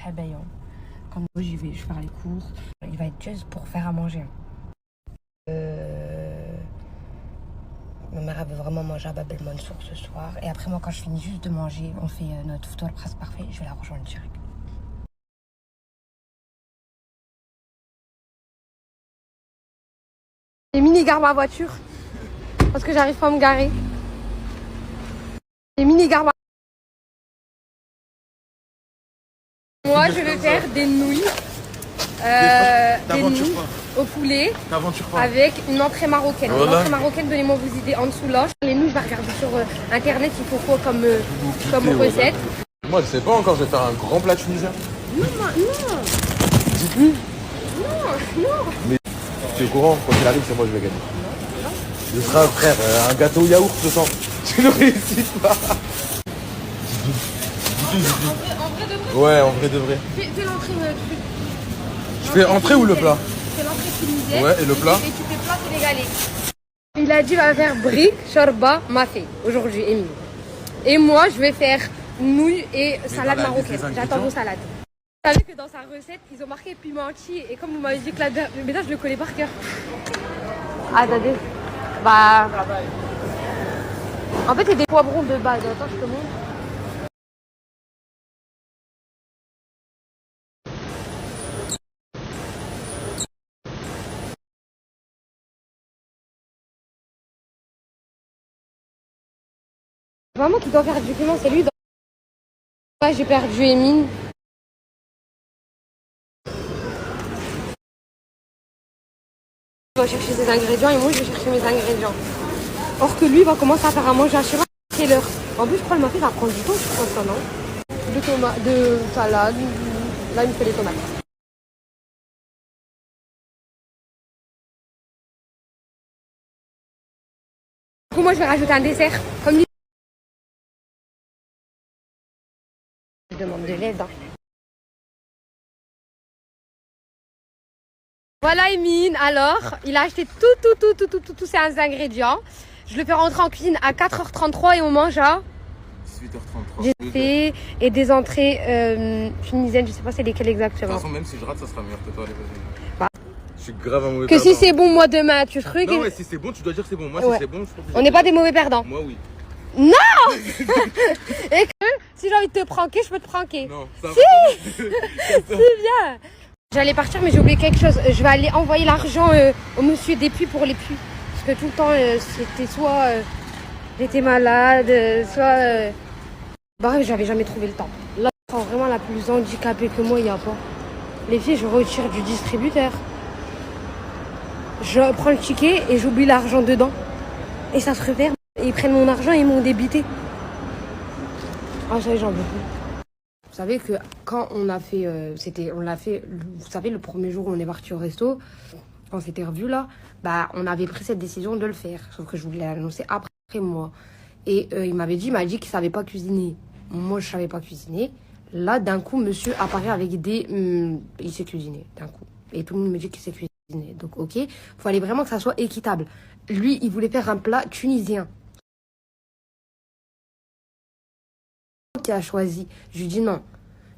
très bien. Quand je vais faire les courses, il va être juste pour faire à manger. Ma mère elle veut vraiment manger à Bab el Mansour ce soir. Et après moi quand je finis juste de manger, on fait notre foutoir presque parfait, je vais la rejoindre direct. J'ai mini gare ma voiture parce que j'arrive pas à me garer. J'ai mini gare ma... Moi je vais faire des nouilles. Des nouilles au poulet avec une entrée marocaine. Voilà. Une entrée marocaine, donnez-moi vos idées en dessous là. Les nouilles, je vais regarder sur internet, il faut quoi comme recette. Moi je sais pas encore, je vais faire un grand plat tunisien. Non. Dites-lui. Non. Mais tu es au courant, quand il arrive, c'est moi je vais gagner. Ce sera un frère, un gâteau au yaourt ce soir. Tu ne réussis pas. En vrai de vrai. Ouais, en vrai de vrai. Fais l'entrée truc. Je fais entrée ou le plat? C'est l'entrée tunisienne. Ouais, et le plat? Et tu fais plat sénégalais. Il a dit qu'il va faire brique, shorba, mafé aujourd'hui, Emile. Et moi, je vais faire nouilles et salade marocaine. J'attends vos salades. Vous savez que dans sa recette, ils ont marqué pimenti. Et comme vous m'avez dit que la mais là, je le connais par cœur. Ah, attendez. Bah. En fait, c'est des poivrons de base. Attends, je te montre. Vraiment qui doit faire du piment, c'est lui. Ouais, j'ai perdu Emine. Il va chercher ses ingrédients et moi je vais chercher mes ingrédients. Or que lui va commencer à faire à manger à Chira à quelle heure? En plus je crois le mafé va prendre du temps, je crois ça, non? De salade, là il me fait les tomates. Du coup moi je vais rajouter un dessert comme lui. Je demande de l'aide. Hein. Voilà Emine, alors il a acheté tous ses ingrédients. Je le fais rentrer en cuisine à 4h33 et on mange à 18h33. J'ai fait et des entrées tunisiennes, je sais pas c'est lesquelles exactement. De toute façon, même si je rate, ça sera meilleur que toi, allez, vas-y. Bah. Je suis grave un mauvais perdant. Que si c'est bon, moi demain, tu trucs. Non, mais si c'est bon, tu dois dire c'est bon. Moi, si c'est bon, je trouve que on n'est pas des mauvais perdants. Moi, oui. Non. Et que si j'ai envie de te pranker, je peux te pranker. Non, ça si. C'est bien. J'allais partir, mais j'ai oublié quelque chose. Je vais aller envoyer l'argent au monsieur des puits pour les puits. Parce que tout le temps, c'était soit j'étais malade, soit. Bref, j'avais jamais trouvé le temps. Là, vraiment la plus handicapée que moi, il n'y a pas. Les filles, je retire du distributeur. Je prends le ticket et j'oublie l'argent dedans. Et ça se referme. Et ils prennent mon argent et ils m'ont débité. Ah, ça, j'en veux plus. Vous savez que quand on a fait, vous savez, le premier jour où on est parti au resto, quand on s'était revu là, bah, on avait pris cette décision de le faire. Sauf que je voulais l'annoncer après moi. Et il m'a dit qu'il savait pas cuisiner. Moi, je savais pas cuisiner. Là, d'un coup, monsieur apparaît avec des... il sait cuisiner, d'un coup. Et tout le monde me dit qu'il sait cuisiner. Donc, ok. Fallait vraiment que ça soit équitable. Lui, il voulait faire un plat tunisien. Qui a choisi. Je lui dis non.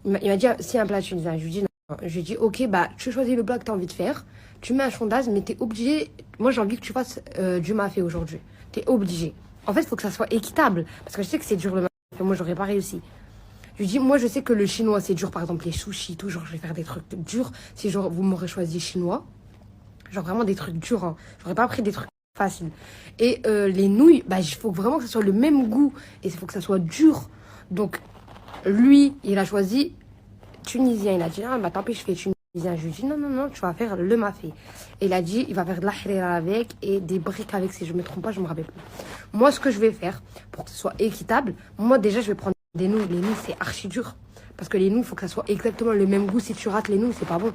Il m'a dit, si un plat tunisien. Je lui dis non. Je lui dis, ok, bah, tu choisis le plat que tu as envie de faire. Tu mets un sondage, mais tu es obligé... Moi, j'ai envie que tu fasses du mafé aujourd'hui. Tu es obligé. En fait, il faut que ça soit équitable. Parce que je sais que c'est dur le mafé. Moi, j'aurais pas réussi. Je lui dis, moi, je sais que le chinois, c'est dur. Par exemple, les sushis, tout. Genre, je vais faire des trucs durs. Si genre, vous m'aurez choisi chinois. Genre, vraiment des trucs durs. Hein. J'aurais pas pris des trucs faciles. Et les nouilles, bah, il faut vraiment que ça soit le même goût. Et il faut que ça soit dur. Donc, lui, il a choisi tunisien. Il a dit, ah, bah, tant pis, je fais tunisien. Je lui dis, non, tu vas faire le mafé. Et il a dit, il va faire de la harira avec et des briques avec, si je me trompe pas, je me rappelle plus. Moi, ce que je vais faire, pour que ce soit équitable, moi, déjà, je vais prendre des nouilles. Les nouilles, c'est archi dur. Parce que les nouilles, il faut que ça soit exactement le même goût. Si tu rates les nouilles, c'est pas bon.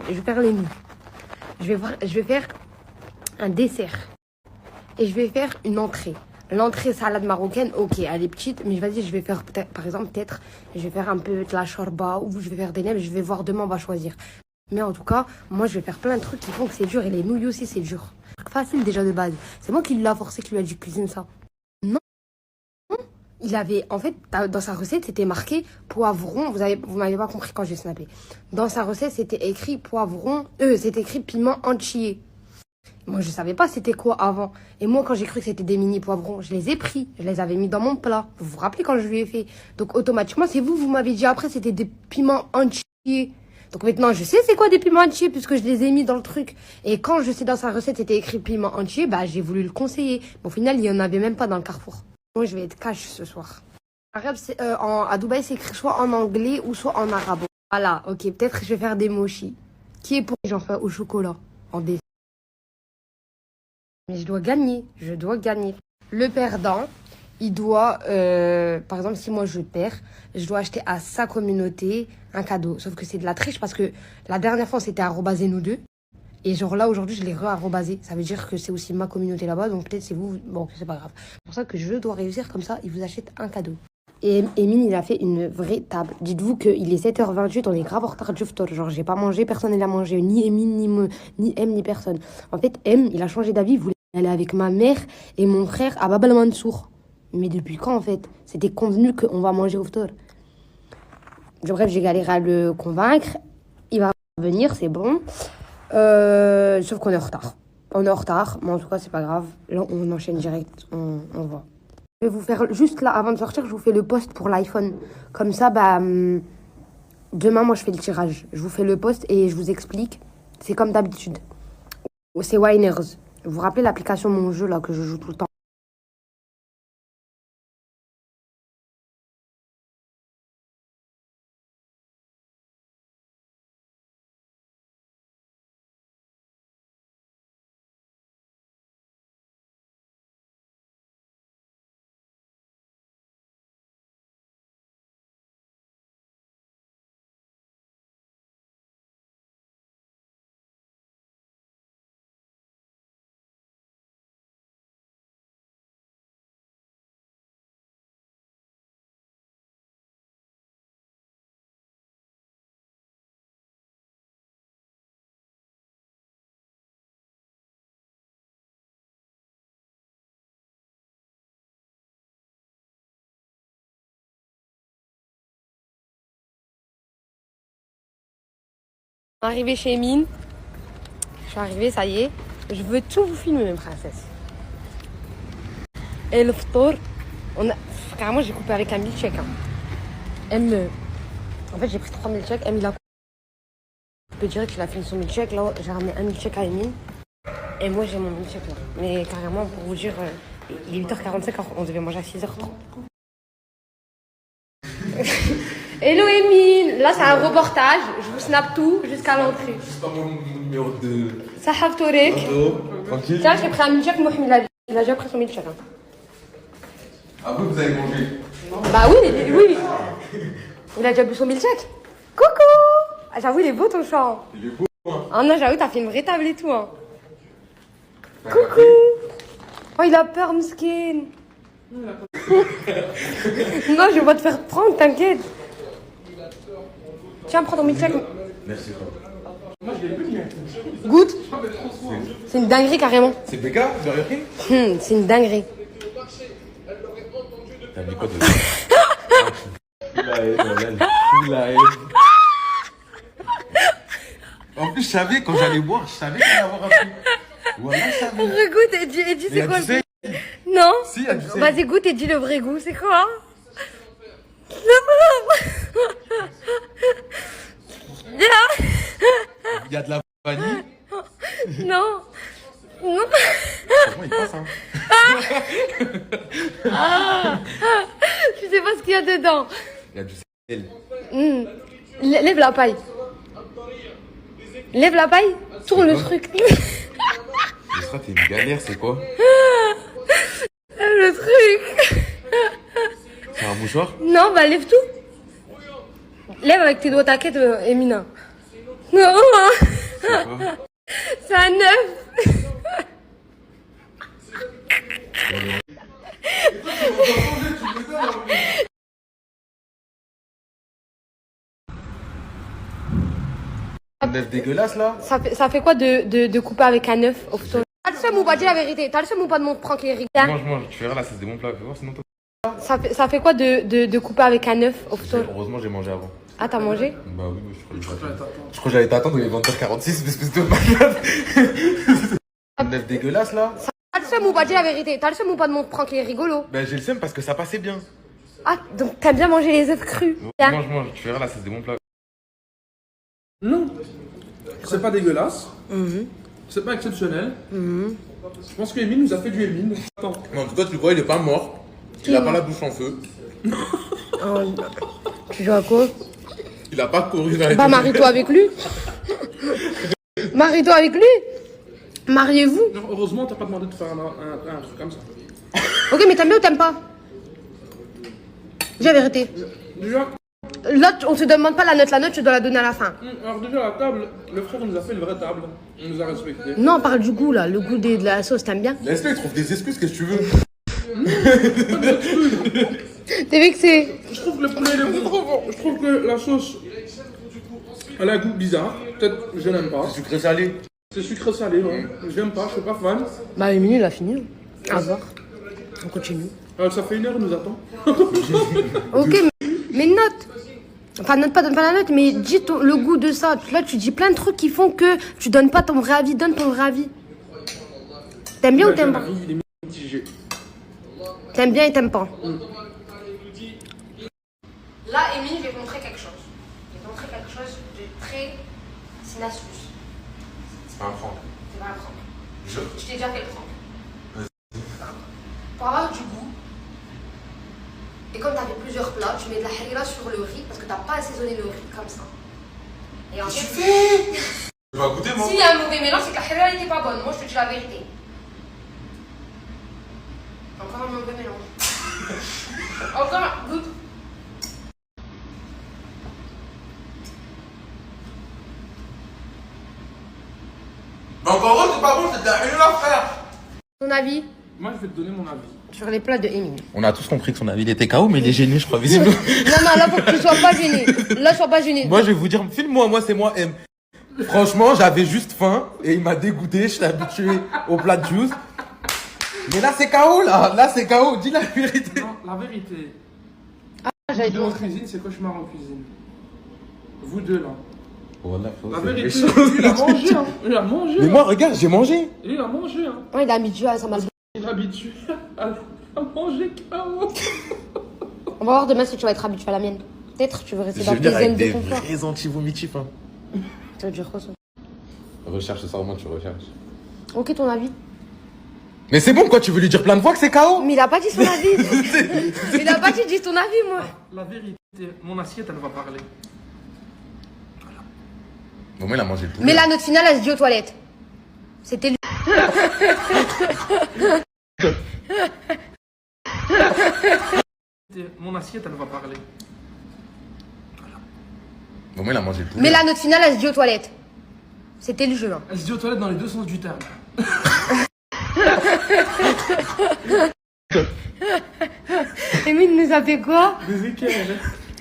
Je vais faire les nouilles. Je vais faire un dessert. Et je vais faire une entrée. L'entrée salade marocaine, ok, elle est petite, mais vas-y, je vais faire peut-être, par exemple, je vais faire un peu de la shorba ou je vais faire des nems, je vais voir demain, on va choisir. Mais en tout cas, moi, je vais faire plein de trucs qui font que c'est dur et les nouilles aussi, c'est dur. Facile déjà de base. C'est moi qui l'a forcé, qui lui a dit cuisine ça. Non, il avait, en fait, dans sa recette, c'était marqué poivron. Vous m'avez pas compris quand j'ai snappé. Dans sa recette, c'était écrit poivron, c'était écrit piment entier. Moi, je savais pas c'était quoi avant. Et moi, quand j'ai cru que c'était des mini poivrons, je les ai pris. Je les avais mis dans mon plat. Vous vous rappelez quand je lui ai fait? Donc, automatiquement, c'est vous m'avez dit après, c'était des piments entiers. Donc, maintenant, je sais c'est quoi des piments entiers puisque je les ai mis dans le truc. Et quand je sais dans sa recette, c'était écrit piment entier, bah, j'ai voulu le conseiller. Mais au final, il y en avait même pas dans le Carrefour. Moi, je vais être cash ce soir. Arabe, à Dubaï, c'est écrit soit en anglais ou soit en arabe. Voilà, ok, peut-être je vais faire des mochis. Qui est pour j'en fais au chocolat, en dessert. Mais je dois gagner, Le perdant, il doit, par exemple, si moi je perds, je dois acheter à sa communauté un cadeau. Sauf que c'est de la triche parce que la dernière fois, c'était arrobasé nous deux. Et genre là, aujourd'hui, je l'ai re-arrobasé. Ça veut dire que c'est aussi ma communauté là-bas, donc peut-être c'est vous. Bon, c'est pas grave. C'est pour ça que je dois réussir, comme ça, il vous achète un cadeau. Et Emine, il a fait une vraie table. Dites-vous qu'il est 7h28, on est grave en retard du ftour. Genre, j'ai pas mangé, personne n'a mangé. Ni Emine, ni M, ni personne. En fait, M, il a changé d'avis, il voulait aller avec ma mère et mon frère à Bab el Mansour. Mais depuis quand, en fait? C'était convenu qu'on va manger au ftour. Bref, j'ai galéré à le convaincre. Il va venir, c'est bon. Sauf qu'on est en retard. On est en retard, mais en tout cas, c'est pas grave. Là, on enchaîne direct, on voit. Je vais vous faire, juste là, avant de sortir, je vous fais le post pour l'iPhone. Comme ça, bah, demain, moi, je fais le tirage. Je vous fais le post et je vous explique. C'est comme d'habitude. C'est Winers. Vous vous rappelez l'application Mon Jeu, là, que je joue tout le temps? Arrivé chez Emine. Je suis arrivée, ça y est. Je veux tout vous filmer, mes princesses. Et le ftour, carrément, j'ai coupé avec un milkshake. En fait, j'ai pris 3 milkshakes. Il a coupé direct, il a fini son milkshake. Là, j'ai ramené un milkshake à Emine. Et moi, j'ai mon milkshake là. Mais carrément, pour vous dire, il est 8h45, on devait manger à 6h30. Hello Emine, là c'est un reportage, je vous snap tout jusqu'à l'entrée. C'est pas mon numéro de. Sahaf Torek. Tranquille. Tiens, j'ai pris un milkshake, Mohamed il a déjà pris son milkshake. Hein. Ah, vous avez mangé? Bah oui. Il a déjà bu son milkshake. Coucou. Ah, j'avoue, il est beau ton chant. Il est beau, hein. Ah non, j'avoue, t'as fait une vraie table et tout. Hein. Coucou. Oh, il a peur, Mskin. Non, je vais pas te faire prendre, t'inquiète. Tiens, prends ton milkshake. Merci. Goûte. C'est une dinguerie carrément. C'est BK, Burger King? C'est une dinguerie. T'as mis quoi dedans? La haine. En plus, je savais, quand j'allais boire, je savais qu'il allait avoir un truc. Voilà, je savais. Regoute et dis c'est quoi le truc? Non. Si, il y a du sel. Vas-y, goûte et dis le vrai goût, c'est quoi? Il y a de la vanille. Non. Non. Comment il passe, hein? Tu sais pas ce qu'il y a dedans. Il y a du sel. Lève la paille. Lève la paille, tourne le truc. Mais ça, t'es une galère, c'est quoi? Le truc. C'est un mouchoir? Non, bah lève tout. Lève avec tes doigts taquettes, Emina. Non. C'est quoi? C'est un œuf. Un œuf dégueulasse, là? Ça fait quoi de couper avec un œuf au photo? T'as le seum ou pas? Dis la vérité. T'as le seum ou pas de mon prank, Eric? Mange, tu verras là, ça c'est des bons plats. Fais voir, sinon toi. Ça fait quoi de couper avec un œuf au photo? Heureusement, j'ai mangé avant. Ah, t'as mangé? Bah oui, mais je crois que j'allais t'attendre, il est 20h46, espèce de malade. Un œuf dégueulasse là. T'as le seum ou pas? Dis la vérité. T'as le seum ou pas de mon prank? Il est rigolo. Ben j'ai le seum parce que ça passait bien. Ah, donc t'aimes bien manger les œufs crus. Mange, tu verras là, c'est des bons plats. Non, c'est pas dégueulasse. C'est pas exceptionnel. Je pense que Emile nous a fait du Emile. Attends. En tout cas, tu le vois, il est pas mort. Il a pas la bouche en feu. Oh, tu joues à quoi? Il a pas couru dans les Bah, marie-toi avec lui. Marie-toi avec lui. Mariez-vous. Non, heureusement, t'as pas demandé de faire un truc comme ça. Ok, mais t'aimes bien ou t'aimes pas? Dis la vérité. Déjà, Là, on te demande pas la note, tu dois la donner à la fin. alors déjà la table, le frère nous a fait une vraie table. Il nous a respecté. Non, on parle du goût là, le goût de la sauce, t'aimes bien? Laisse-le, il trouve des excuses, qu'est-ce que tu veux. T'es vexé? Je trouve que le poulet il est bon. Je trouve que la sauce, elle a un goût bizarre. Peut-être je n'aime pas. Sucré salé. C'est sucré salé, ouais. J'aime pas, je suis pas fan. Bah, Émilie, il a fini. À voir. On continue. Ça fait 1 heure, il nous attend. Ok, mais note. Enfin, note pas, donne pas la note, mais dis le goût de ça. Là, tu dis plein de trucs qui font que tu donnes pas ton vrai avis. Donne ton vrai avis. T'aimes bien ou t'aimes pas? Il est mitigé. T'aimes bien et t'aimes pas. Là, Émilie, je vais te montrer quelque chose. Je vais te montrer quelque chose de très... C'est une astuce. C'est pas un franc. C'est pas un prank. Je... Je t'ai déjà fait le prank. Pour avoir du goût, et comme tu as fait plusieurs plats, tu mets de la harira sur le riz parce que tu n'as pas assaisonné le riz comme ça. Et en fait, Tu vas goûter, moi. s'il y a un mauvais mélange, c'est que la harira n'était pas bonne. Moi, je te dis la vérité. Encore un mauvais mélange. Encore, goûte. Mais encore c'est pas bon, c'est de la harira, frère. Ton avis Moi, je vais te donner mon avis. sur les plats de Émilie? On a tous compris que son avis il était KO, mais il est gêné, je crois, visiblement. Non, là, faut que tu sois pas gêné. Là, sois pas gêné. Moi, je vais vous dire, filme-moi, moi, c'est moi, M. Franchement, j'avais juste faim et il m'a dégoûté. Je suis habitué au plat de juice. Mais là, c'est KO, là. Là, c'est KO. Dis la vérité. Non, la vérité. J'allais te Vous deux en montrer. cuisine, c'est cauchemar en cuisine. Vous deux, là. Voilà, La vérité, il a mangé, hein. Il a mangé. Mais hein. moi, regarde, j'ai mangé. Il a mangé, hein. Ouais, il a mis du à ça m'a. Il est habitué à manger KO. On va voir demain si tu vas être habitué à la mienne. Peut-être tu veux rester Je dans vais tes venir avec zones de des confort. vrais anti-vomitifs. Hein. Ça veut dire quoi ça? Recherche ça, moi, tu recherches. Ok, ton avis? Mais c'est bon, quoi, tu veux lui dire plein de fois que c'est KO? Mais il a pas dit son avis. Il a pas dit dis ton avis, moi. La vérité, mon assiette, elle va parler. Au moins, il a mangé le poulet. Mais la note finale, elle se dit aux toilettes. C'était lui. Mon assiette, elle va parler. Au moins, il a mangé le poulet. Mais la note finale, elle se dit aux toilettes. C'était le jeu. Hein. Elle se dit aux toilettes dans les deux sens du terme. Émile nous a fait quoi? Des équerres.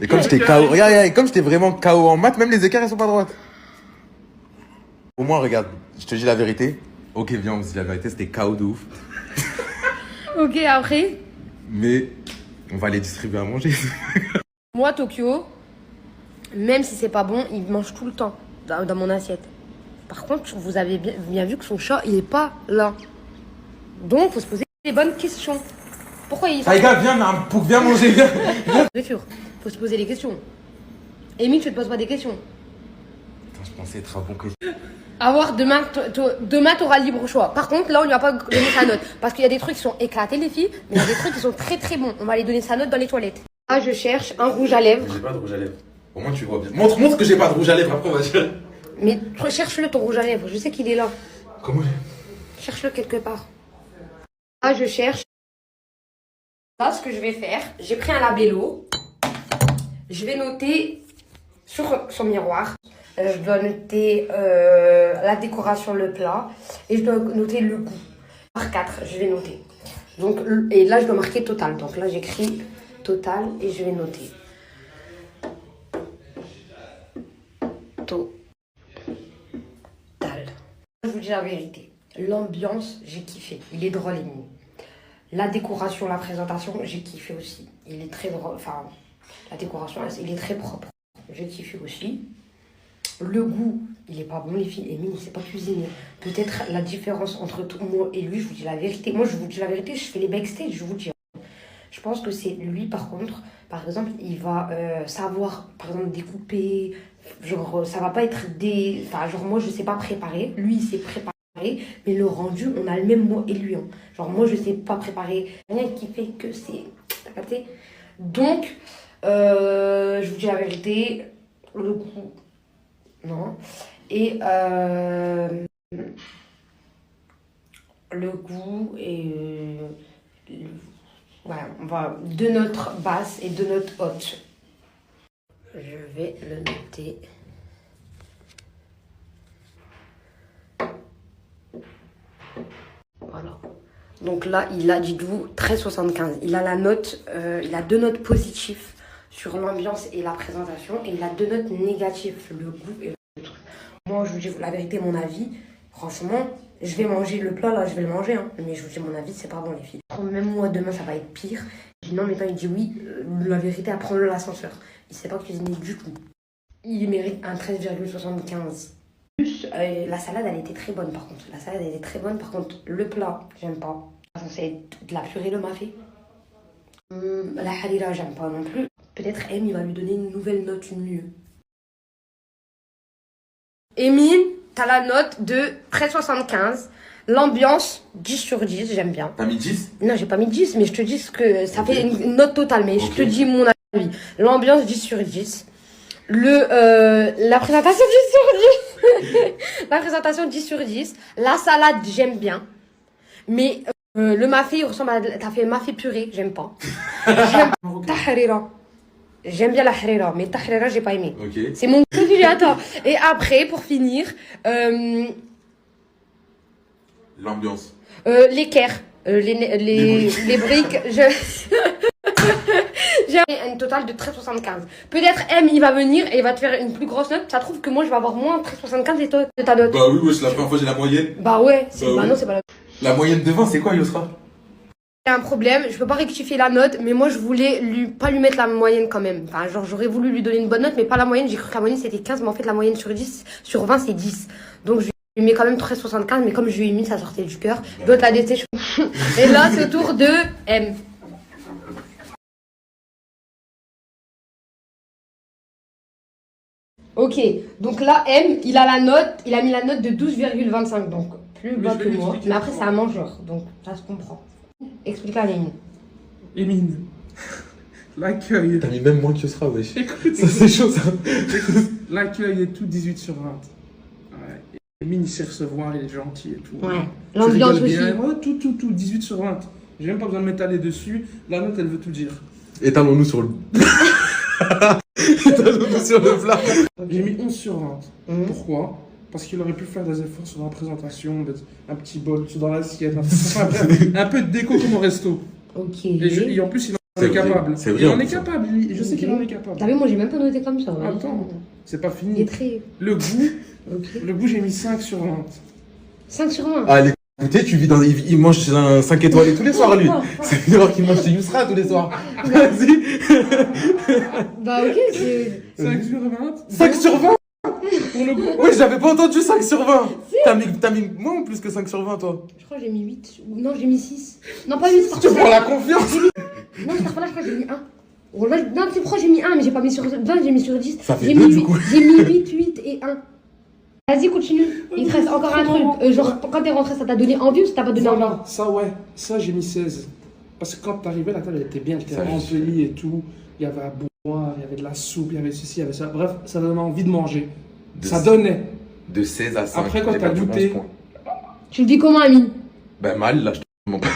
Et comme j'étais KO, regarde, et comme j'étais vraiment KO en maths, même les écarts, ils sont pas droites. Au moins, regarde, je te dis la vérité. Ok, viens, on se dit la vérité, c'était KO de ouf. Ok, après. Mais on va les distribuer à manger. Moi, Tokyo, même si c'est pas bon, il mange tout le temps dans mon assiette. Par contre, vous avez bien vu que son chat, il est pas là. Donc, faut se poser les bonnes questions. Pourquoi il... Taïga, viens, viens manger, viens. Nourriture. Faut se poser les questions. Émile, tu te poses pas des questions. Putain, je pensais être un bon que... À voir, demain, t'auras le libre choix. Par contre, là, on lui a pas donné sa note. Parce qu'il y a des trucs qui sont éclatés, les filles. Mais il y a des trucs qui sont très très bons. On va aller donner sa note dans les toilettes. Là, je cherche un rouge à lèvres. J'ai pas de rouge à lèvres. Au moins, tu vois bien. Montre que j'ai pas de rouge à lèvres, après on va dire. Mais cherche-le, ton rouge à lèvres. Je sais qu'il est là. Comment Cherche-le quelque part. Là, je cherche. Là, ce que je vais faire, j'ai pris un labello. Je vais noter sur son miroir. Je dois noter la décoration, le plat. Et je dois noter le goût. Par 4, je vais noter. Donc, et là, je dois marquer total. Donc là, j'écris total et je vais noter. Total. Je vous dis la vérité. L'ambiance, j'ai kiffé. Il est drôle, Émilie. La décoration, la présentation, j'ai kiffé aussi. Il est très drôle. Enfin, la décoration, il est très propre. J'ai kiffé aussi. Le goût, il est pas bon, les filles. Emile, il sait pas cuisiner. Peut-être la différence entre moi et lui, je vous dis la vérité. Moi, je vous dis la vérité, je fais les backstage, je vous dis. Je pense que c'est lui, par contre, par exemple, il va savoir, par exemple, découper. Genre, ça va pas être des... Enfin, genre, moi, je sais pas préparer. Lui, il sait préparer. Mais le rendu, on a le même moi et lui. Hein. Genre, moi, je sais pas préparer. Rien qui fait que c'est... T'as capté? Donc, je vous dis la vérité, le goût, non. Et le goût et... voilà, on va 2 notes basses et 2 notes hautes. Je vais le noter. Voilà. Donc là, il a, dites-vous, 13,75. Il a la note, il a 2 notes positives sur l'ambiance et la présentation. Et il a 2 notes négatives, le goût et le truc. Moi, je vous dis la vérité, mon avis. Franchement, je vais manger le plat, là, je vais le manger. Hein. Mais je vous dis mon avis, c'est pas bon, les filles. Même moi, demain, ça va être pire. Je dis non, mais quand il dit oui, la vérité, apprends-le l'ascenseur. Il sait pas cuisiner du tout. Il mérite un 13,75. La salade, elle était très bonne par contre. La salade, elle était très bonne. Par contre, le plat, j'aime pas. C'est de la purée de mafé. La harira, j'aime pas non plus. Peut-être M, il va lui donner une nouvelle note, une mieux. Emile, t'as la note de 13,75. L'ambiance, 10 sur 10, j'aime bien. T'as mis 10? Non, j'ai pas mis 10, mais je te dis que ça fait une note totale. Mais je te dis mon avis. L'ambiance, 10 sur 10. La présentation 10 sur 10. La présentation 10 sur 10. La salade, j'aime bien. Mais le mafé, il ressemble à... T'as fait mafé purée, j'aime pas. J'aime tahrira. J'aime bien la harira, mais tahrira, j'ai pas aimé. Ok. C'est mon préféré, attends. Et après, pour finir, L'ambiance. l'équerre. Les briques, j'ai un total de 13,75. Peut-être M, il va venir et il va te faire une plus grosse note. Ça trouve que moi, je vais avoir moins 13,75 et toi, de ta note. Bah oui, ouais, c'est la première fois que j'ai la moyenne. Bah ouais, Bah non, c'est pas la... La moyenne de 20, c'est quoi, Yosra? Il y a un problème, je peux pas rectifier la note, mais moi, je voulais pas lui mettre la moyenne quand même. Enfin, genre, j'aurais voulu lui donner une bonne note, mais pas la moyenne. J'ai cru que la moyenne, c'était 15, mais en fait, la moyenne sur 10, sur 20, c'est 10. Donc, je lui mets quand même 13,75, mais comme je lui ai mis, ça sortait du cœur. D'autres la détestent. Et là, c'est au tour de M. Ok, donc là, M, il a mis la note de 12,25, donc plus bas que moi. Mais après, c'est un mangeur, donc ça se comprend. Explique à Lémine. Emine, l'accueil. T'as mis même moins que Yosra, wesh. Écoute, Ça, c'est chaud, ça. l'accueil est tout 18 sur 20. Ouais. Emine, il sait recevoir, il est gentil et tout. Ouais, Tu l'ambiance rigoles aussi. bien. Ouais, tout, 18 sur 20. J'ai même pas besoin de m'étaler dessus. La note, elle veut tout dire. Étalons-nous sur le... Étalons-nous sur le plat. J'ai mis 11 sur 20. Mhm. Pourquoi? Parce qu'il aurait pu faire des efforts sur la présentation, mettre un petit bol dans l'assiette, un peu de déco comme au resto. Ok. Et en plus, il en est vrai. capable. C'est vrai, Il en en est plus. capable, je sais qu'il en est capable. T'as vu, moi, j'ai même pas noté comme ça. hein. Attends, c'est pas Il fini. est très... Le goût, Ok. j'ai mis 5 sur 20. 5 sur 20. Allez, écoutez, tu vis dans... Il mange chez un 5 étoiles tous les soirs, lui. C'est une erreur qu'il mange chez Yousra tous les soirs. Vas-y. Bah ok, c'est... 5 sur 20. 5 sur 20? Pour le goût. Oui, j'avais pas entendu 5 sur 20. T'as mis moins ou plus que 5 sur 20, toi? Je crois que j'ai mis 8. Non, j'ai mis 6. Non, pas 8. Tu prends la confiance. Non, je crois que j'ai mis 1. Oh, là, non, tu crois que j'ai mis 1, mais j'ai pas mis sur 20, j'ai mis sur 10. Ça fait J'ai 2 mis du coup. J'ai mis 8 et 1. Vas-y, continue. Il te reste encore un truc. Genre, quand t'es rentré, ça t'a donné envie ou ça t'a pas donné envie? Voilà, ça ouais, ça j'ai mis 16. Parce que quand t'arrivais, la table elle était bien, elle était Ça, je remplie et tout. Il y avait à boire, il y avait de la soupe, il y avait ceci, il y avait ça. Bref, ça donnait envie de manger. Ça donnait. De 16 à 5. Après, quand j'ai t'as perdu goûté- 11 points. Tu le dis comment, Amine? Ben mal, là, je te mens pas.